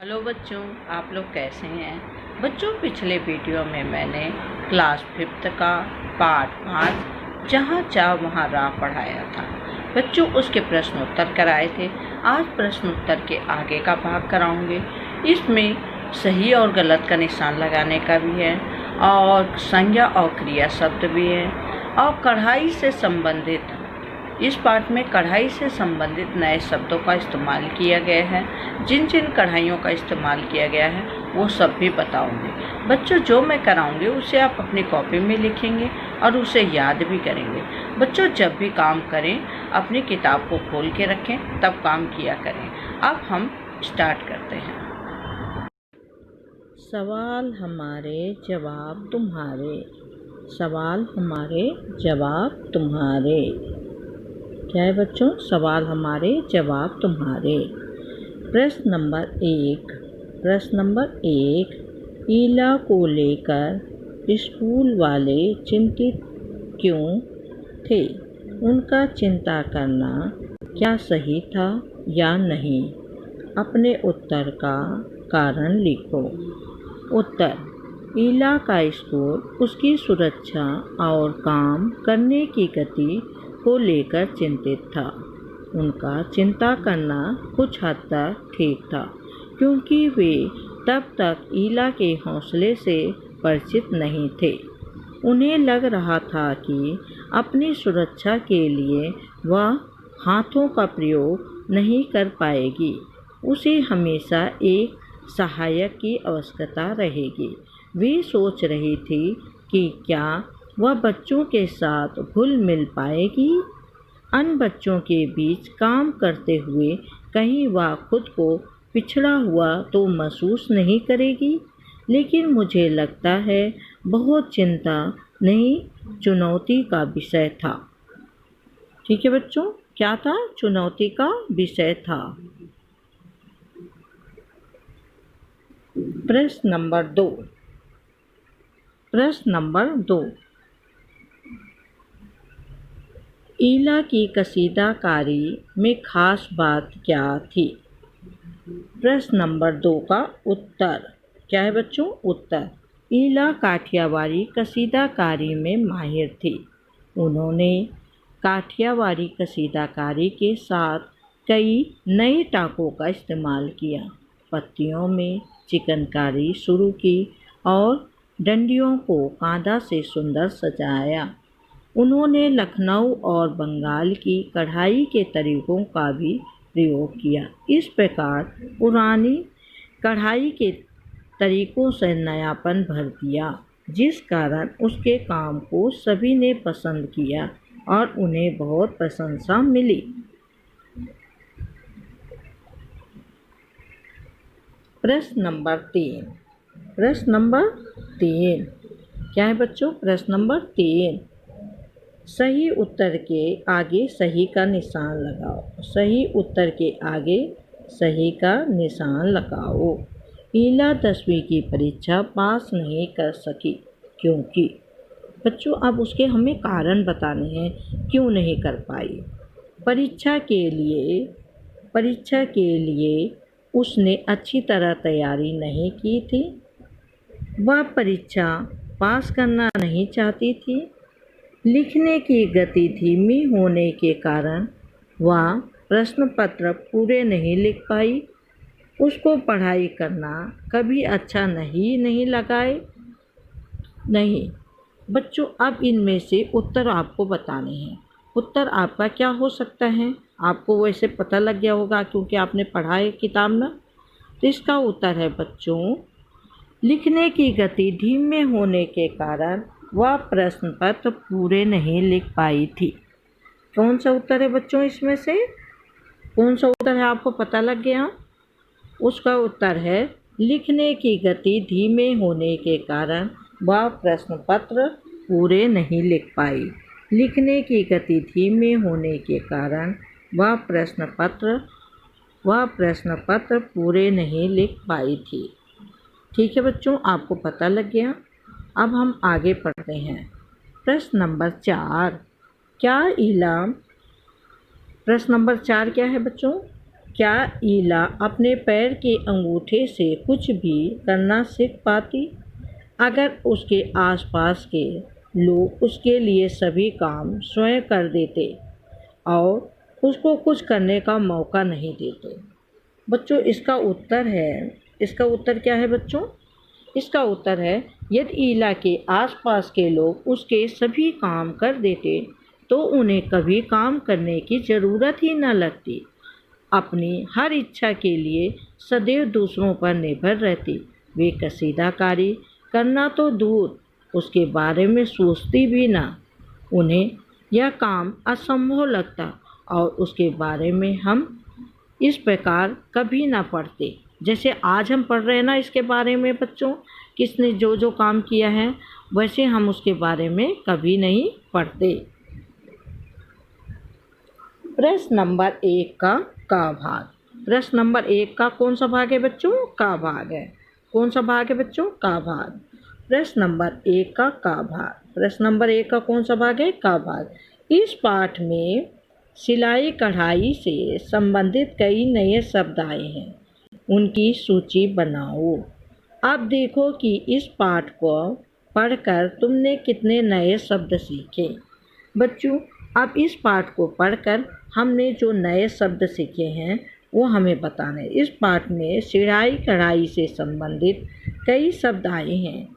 Hello बच्चों, आप लोग कैसे हैं। बच्चों, पिछले वीडियो में मैंने क्लास 5th का पार्ट 5 जहाँ चाह वहाँ राह पढ़ाया था। बच्चों, उसके प्रश्न उत्तर कराए थे। आज प्रश्न उत्तर के आगे का भाग कराऊंगे। इसमें सही और गलत का निशान लगाने का भी है और संज्ञा और क्रिया शब्द भी है और कढ़ाई से संबंधित इस पाठ में कढ़ाई से संबंधित नए शब्दों का इस्तेमाल किया गया है। जिन जिन कढ़ाइयों का इस्तेमाल किया गया है वो सब भी बताऊंगी। बच्चों, जो मैं कराऊंगी उसे आप अपनी कॉपी में लिखेंगे और उसे याद भी करेंगे। बच्चों, जब भी काम करें अपनी किताब को खोल के रखें, तब काम किया करें। अब हम स्टार्ट करते हैं। सवाल हमारे जवाब तुम्हारे। सवाल हमारे जवाब तुम्हारे। क्या है बच्चों? सवाल हमारे जवाब तुम्हारे। प्रश्न नंबर एक, ईला को लेकर स्कूल वाले चिंतित क्यों थे? उनका चिंता करना क्या सही था या नहीं? अपने उत्तर का कारण लिखो। उत्तर: ईला का स्कूल उसकी सुरक्षा और काम करने की गति को लेकर चिंतित था। उनका चिंता करना कुछ हद तक ठीक था, क्योंकि वे तब तक ईला के हौसले से परिचित नहीं थे। उन्हें लग रहा था कि अपनी सुरक्षा के लिए वह हाथों का प्रयोग नहीं कर पाएगी। उसे हमेशा एक सहायक की आवश्यकता रहेगी। वे सोच रही थी कि क्या वह बच्चों के साथ घुल मिल पाएगी। अन्य बच्चों के बीच काम करते हुए कहीं वह खुद को पिछड़ा हुआ तो महसूस नहीं करेगी। लेकिन मुझे लगता है बहुत चिंता नहीं, चुनौती का विषय था। ठीक है बच्चों, क्या था? चुनौती का विषय था। प्रश्न नंबर दो, ईला की कसीदाकारी में खास बात क्या थी? प्रश्न नंबर 2 का उत्तर क्या है बच्चों? उत्तर: ईला काठियावाड़ी कसीदाकारी में माहिर थी। उन्होंने काठियावाड़ी कसीदाकारी के साथ कई नए टाकों का इस्तेमाल किया, पत्तियों में चिकनकारी शुरू की और डंडियों को कांदा से सुंदर सजाया। उन्होंने लखनऊ और बंगाल की कढ़ाई के तरीकों का भी प्रयोग किया। इस प्रकार पुरानी कढ़ाई के तरीकों से नयापन भर दिया, जिस कारण उसके काम को सभी ने पसंद किया और उन्हें बहुत प्रशंसा मिली। प्रश्न नंबर 3 क्या है बच्चों? प्रश्न नंबर 3, सही उत्तर के आगे सही का निशान लगाओ। सही उत्तर के आगे सही का निशान लगाओ। ईला 10वीं की परीक्षा पास नहीं कर सकी क्योंकि बच्चों, अब उसके हमें कारण बताने हैं क्यों नहीं कर पाई। परीक्षा के लिए उसने अच्छी तरह तैयारी नहीं की थी। वह परीक्षा पास करना नहीं चाहती थी। लिखने की गति धीमी होने के कारण वह प्रश्न पत्र पूरे नहीं लिख पाई। उसको पढ़ाई करना कभी अच्छा नहीं लगाए। नहीं बच्चों, अब इनमें से उत्तर आपको बताने हैं। उत्तर आपका क्या हो सकता है? आपको वैसे पता लग गया होगा क्योंकि आपने पढ़ा है किताब में। तो इसका उत्तर है बच्चों, लिखने की गति धीमे होने के कारण वह प्रश्न पत्र पूरे नहीं लिख पाई थी। कौन सा उत्तर है बच्चों? इसमें से कौन सा उत्तर है? आपको पता लग गया? उसका उत्तर है लिखने की गति धीमे होने के कारण वह प्रश्न पत्र पूरे नहीं लिख पाई। लिखने की गति धीमे होने के कारण वह प्रश्न पत्र पूरे नहीं लिख पाई थी। ठीक है बच्चों, आपको पता लग गया। अब हम आगे पढ़ते हैं। प्रश्न नंबर 4, क्या ईला प्रश्न नंबर 4 क्या है बच्चों? क्या ईला अपने पैर के अंगूठे से कुछ भी करना सीख पाती अगर उसके आसपास के लोग उसके लिए सभी काम स्वयं कर देते और उसको कुछ करने का मौका नहीं देते? बच्चों इसका उत्तर क्या है बच्चों? इसका उत्तर है, यदि ईला के आसपास के लोग उसके सभी काम कर देते तो उन्हें कभी काम करने की ज़रूरत ही न लगती। अपनी हर इच्छा के लिए सदैव दूसरों पर निर्भर रहती। वे कसीदाकारी करना तो दूर उसके बारे में सोचती भी ना। उन्हें यह काम असंभव लगता और उसके बारे में हम इस प्रकार कभी ना पढ़ते जैसे आज हम पढ़ रहे हैं ना इसके बारे में बच्चों, किसने जो जो काम किया है वैसे हम उसके बारे में कभी नहीं पढ़ते। प्रश्न नंबर 1 का भाग। प्रश्न नंबर 1 का कौन सा भाग है बच्चों? का भाग है। कौन सा भाग है बच्चों? का भाग। प्रश्न नंबर 1 का भाग। प्रश्न नंबर 1 का कौन सा भाग है? का भाग। इस पाठ में सिलाई कढ़ाई से संबंधित कई नए शब्द आए हैं, उनकी सूची बनाओ। अब देखो कि इस पाठ को पढ़कर तुमने कितने नए शब्द सीखे। बच्चों, अब इस पाठ को पढ़कर हमने जो नए शब्द सीखे हैं वो हमें बताने। इस पाठ में सिलाई कढ़ाई से संबंधित कई शब्द आए हैं।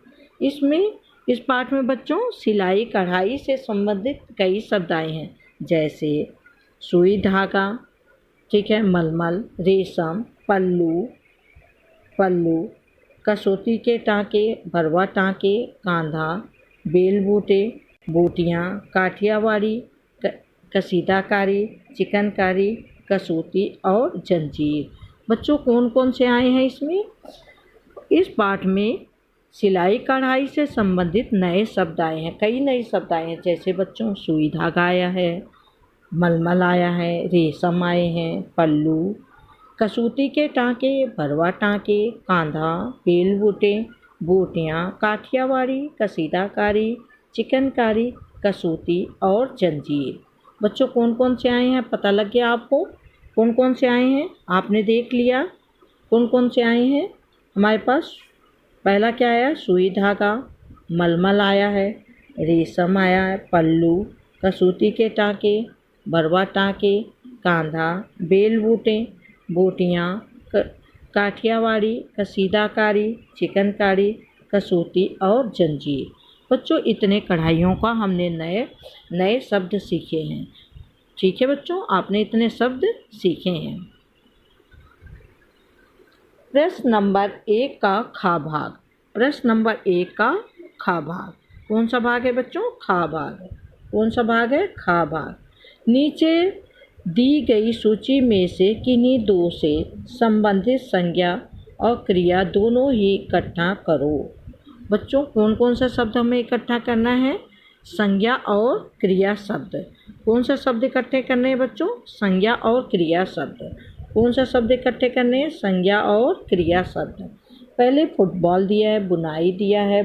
इस पाठ में बच्चों सिलाई कढ़ाई से संबंधित कई शब्द आए हैं, जैसे सुई धागा, ठीक है, मलमल, रेशम, पल्लू, कसौती के टाँके, भरवा टाँके, कांधा, बेल बूटे, बूटियाँ, काठियावाड़ी, कसीदाकारी, चिकनकारी, कसौती और जंजीर। बच्चों कौन कौन से आए हैं इसमें? इस पाठ में सिलाई कढ़ाई से संबंधित नए शब्द आए हैं, कई नए शब्द आए हैं, जैसे बच्चों सुई धागा आया है, मलमल आया है, रेशम आए हैं, पल्लू, कसौती के टाँके, भरवा टाँके, कांधा, बेल बूटे, बूटियाँ, काठियावाड़ी, कसीदाकारी, चिकनकारी, कसौती और जंजीर। बच्चों कौन कौन से आए हैं पता लग गया आपको? कौन कौन से आए हैं आपने देख लिया? कौन कौन से आए हैं हमारे पास? पहला क्या आया? सुई धागा, मलमल आया है, रेशम आया है, पल्लू, कसौती के टाँके, भरवा टाँके, कांधा, बेल बूटे, बूटियाँ, काठियावाड़ी, कसीदाकारी, चिकनकारी, कसौती और जंजीर। बच्चों इतने कढ़ाइयों का हमने नए शब्द सीखे हैं। ठीक है बच्चों, आपने इतने शब्द सीखे हैं। प्रश्न नंबर 1 का खा भाग। प्रश्न नंबर 1 का खा भाग। कौन सा भाग है बच्चों? खा भाग। कौन सा भाग है? खा भाग। नीचे दी गई सूची में से किन्हीं दो से संबंधित संज्ञा और क्रिया दोनों ही इकट्ठा करो। बच्चों कौन कौन सा शब्द हमें इकट्ठा करना है? संज्ञा और क्रिया शब्द। कौन सा शब्द इकट्ठे करने हैं बच्चों? संज्ञा और क्रिया शब्द। कौन सा शब्द इकट्ठे करने हैं? संज्ञा और क्रिया शब्द। पहले फुटबॉल दिया है, बुनाई दिया है,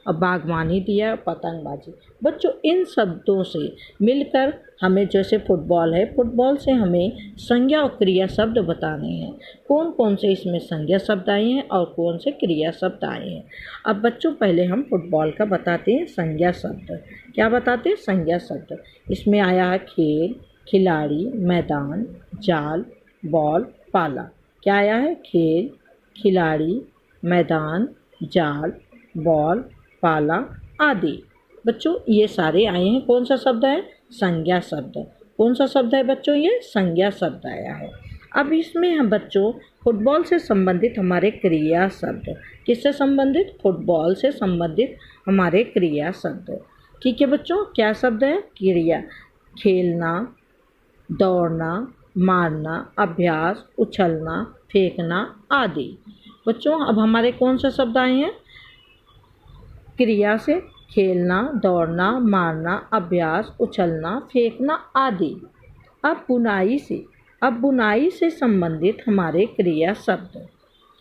बागवानी दिया है, पतंगबाजी। बच्चों इन शब्दों से मिलकर हमें, जैसे फुटबॉल है, फुटबॉल से हमें संज्ञा और क्रिया शब्द बताने हैं। कौन कौन से इसमें संज्ञा शब्द आए हैं और कौन से क्रिया शब्द आए हैं। अब बच्चों पहले हम फुटबॉल का बताते हैं संज्ञा शब्द। क्या बताते हैं? संज्ञा शब्द। इसमें आया है खेल, खिलाड़ी, मैदान, जाल, बॉल, पाला। क्या आया है? खेल, खिलाड़ी, मैदान, जाल, बॉल, पाला आदि। बच्चों ये सारे आए हैं। कौन सा शब्द है? संज्ञा शब्द। कौन सा शब्द है बच्चों? ये संज्ञा शब्द आया है। अब इसमें हम बच्चों फुटबॉल से संबंधित हमारे क्रिया शब्द। किससे संबंधित? फुटबॉल से संबंधित हमारे क्रिया शब्द। ठीक है बच्चों, क्या शब्द है? क्रिया। खेलना, दौड़ना, मारना, अभ्यास, उछलना, फेंकना आदि। बच्चों अब हमारे कौन से शब्द आए हैं? क्रिया से खेलना, दौड़ना, मारना, अभ्यास, उछलना, फेंकना आदि। अब बुनाई से संबंधित हमारे क्रिया शब्द।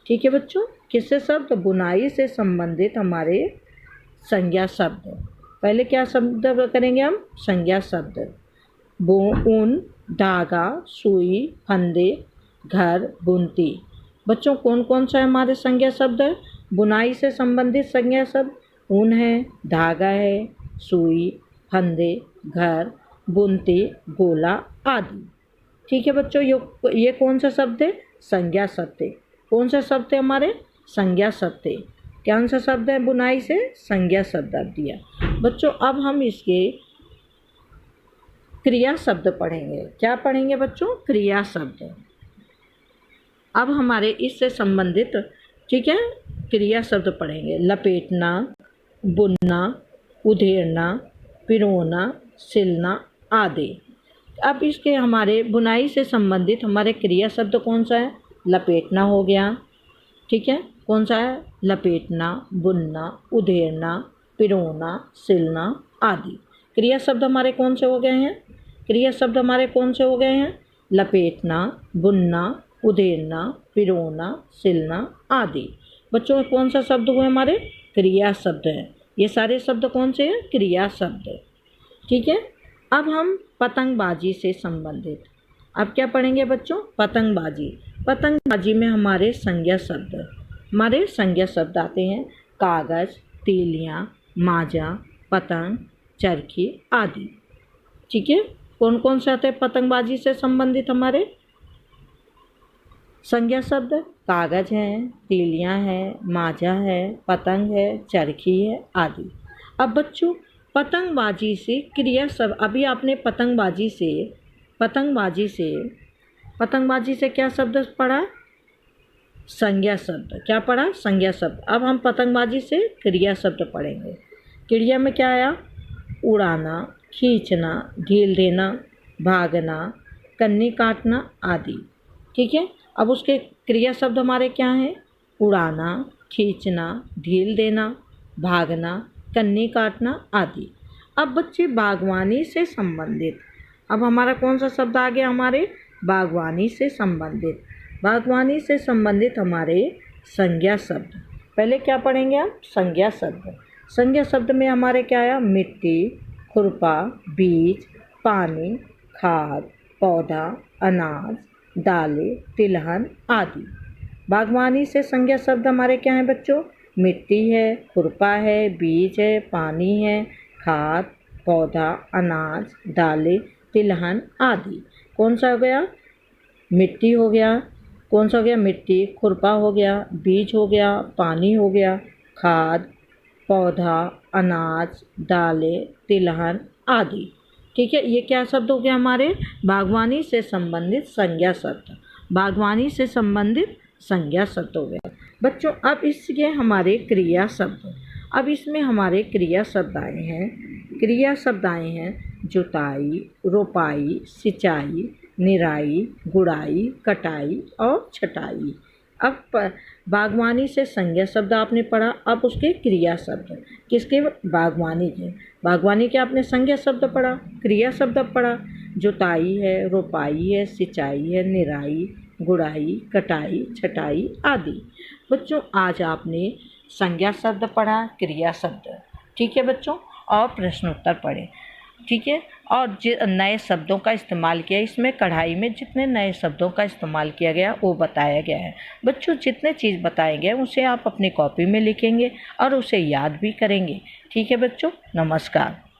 ठीक है बच्चों, किससे शब्द? बुनाई से संबंधित हमारे संज्ञा शब्द। पहले क्या शब्द करेंगे हम? संज्ञा शब्द। ऊन, धागा, सुई, फंदे घर, बुनती। बच्चों कौन कौन सा हमारे संज्ञा शब्द है? बुनाई से संबंधित संज्ञा शब्द ऊन है, धागा है, सुई, फंदे, घर, बुनती, गोला आदि। ठीक है बच्चों, ये कौन सा शब्द है? संज्ञा शब्द है। कौन सा शब्द है हमारे? संज्ञा शब्द है। कौन सा शब्द है? बुनाई से संज्ञा शब्द दिया। बच्चों अब हम इसके क्रिया शब्द पढ़ेंगे। क्या पढ़ेंगे बच्चों? क्रिया शब्द। अब हमारे इससे संबंधित, ठीक है, क्रिया शब्द पढ़ेंगे। लपेटना, बुनना, उधेड़ना, पिरोना, सिलना आदि। अब इसके हमारे बुनाई से संबंधित हमारे क्रिया शब्द कौन सा है? लपेटना हो गया, ठीक है, कौन सा है? लपेटना, बुनना, उधेड़ना, पिरोना, सिलना आदि। क्रिया शब्द हमारे कौन से हो गए हैं? क्रिया शब्द हमारे कौन से हो गए हैं? लपेटना, बुनना, उधेड़ना, पिरोना, सिलना आदि। बच्चों कौन सा शब्द हुए हमारे? क्रिया शब्द है। ये सारे शब्द कौन से हैं? क्रिया शब्द। ठीक है, अब हम पतंगबाजी से संबंधित अब क्या पढ़ेंगे बच्चों? पतंगबाजी। पतंगबाजी में हमारे संज्ञा शब्द आते हैं। कागज, तीलियाँ, माजा, पतंग, चरखी आदि। ठीक है, कौन कौन से आते हैं पतंगबाजी से संबंधित हमारे संज्ञा शब्द? कागज है, तीलियाँ है, माजा है, पतंग है, चरखी है आदि। अब बच्चों पतंगबाजी से क्रिया शब्द, अभी आपने पतंगबाजी से क्या शब्द पढ़ा? संज्ञा शब्द। क्या पढ़ा? संज्ञा शब्द। अब हम पतंगबाजी से क्रिया शब्द पढ़ेंगे। क्रिया में क्या आया? उड़ाना, खींचना, ढील देना, भागना, कन्नी काटना आदि। ठीक है, अब उसके क्रिया शब्द हमारे क्या हैं? उड़ाना, खींचना, ढील देना, भागना, कन्नी काटना आदि। अब बच्चे बागवानी से संबंधित, अब हमारा कौन सा शब्द आ गया हमारे? बागवानी से संबंधित। बागवानी से संबंधित हमारे संज्ञा शब्द। पहले क्या पढ़ेंगे आप? संज्ञा शब्द। संज्ञा शब्द में हमारे क्या आया? मिट्टी, खुरपा, बीज, पानी, खाद, पौधा, अनाज, दालें, तिलहन आदि। बागवानी से संज्ञा शब्द हमारे क्या हैं बच्चों? मिट्टी है, खुरपा है, बीज है, पानी है, खाद, पौधा, अनाज, दालें, तिलहन आदि। कौन सा हो गया? मिट्टी हो गया। कौन सा हो गया? मिट्टी, खुरपा हो गया, बीज हो गया, पानी हो गया, खाद, पौधा, अनाज, दालें, तिलहन आदि। ठीक है, ये क्या शब्द हो गया हमारे? बागवानी से संबंधित संज्ञा शब्द। बागवानी से संबंधित संज्ञा शब्द हो गया। बच्चों अब इसके हमारे क्रिया शब्द, अब इसमें हमारे क्रिया शब्द आए हैं जुताई, रोपाई, सिंचाई, निराई, गुड़ाई, कटाई और छटाई। अब बागवानी से संज्ञा शब्द आपने पढ़ा, अब उसके क्रिया शब्द किसके? बागवानी के। बागवानी के आपने संज्ञा शब्द पढ़ा, क्रिया शब्द पढ़ा। जुताई है, रोपाई है, सिंचाई है, निराई, गुड़ाई, कटाई, छटाई आदि। बच्चों आज आपने संज्ञा शब्द पढ़ा, क्रिया शब्द। ठीक है बच्चों, और प्रश्नोत्तर पढ़े। ठीक है, और नए शब्दों का इस्तेमाल किया। इसमें कढ़ाई में जितने नए शब्दों का इस्तेमाल किया गया वो बताया गया है। बच्चों जितने चीज़ बताए गए उसे आप अपनी कॉपी में लिखेंगे और उसे याद भी करेंगे। ठीक है बच्चों, नमस्कार।